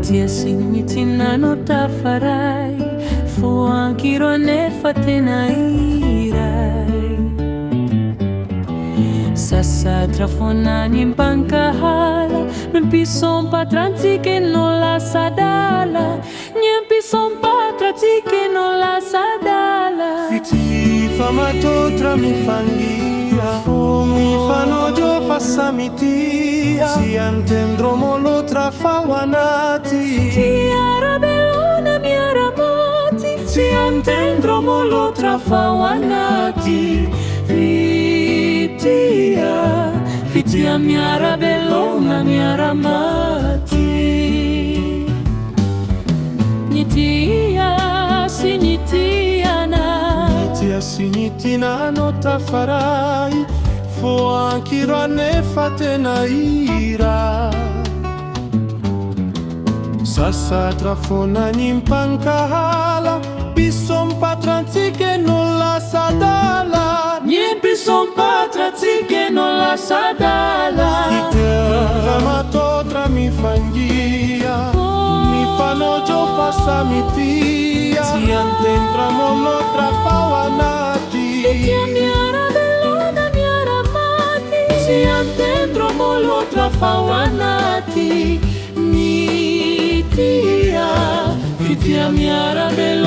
Tia sinitinano tafarai, fuankiro nefa tena irai. Sasa trafonani mpankahala, nempison patrantike no la sadala, nyempison patratike no la sadala. Fiti famatotra mifangia, mifanojo fasamitia, si antendromo lo trafawanati. Ti arabellona mi aramati, si antendromo lo trafawanati. Fitia mi arabellona mi aramati. Nitia sinitiana, Tia sinitina no tafarai, fuankiro nefa tena ira. Sasa trafonani mpankahala, pison patrantike no la sadala, nyempison patratike no la sadala. Famatotra mifangia, mifanojo fasamitia, si antendromo lo trafawanati. Fitia mi arabellona mi aramati, si antendromo lo trafawanati. Fitia mi arabellona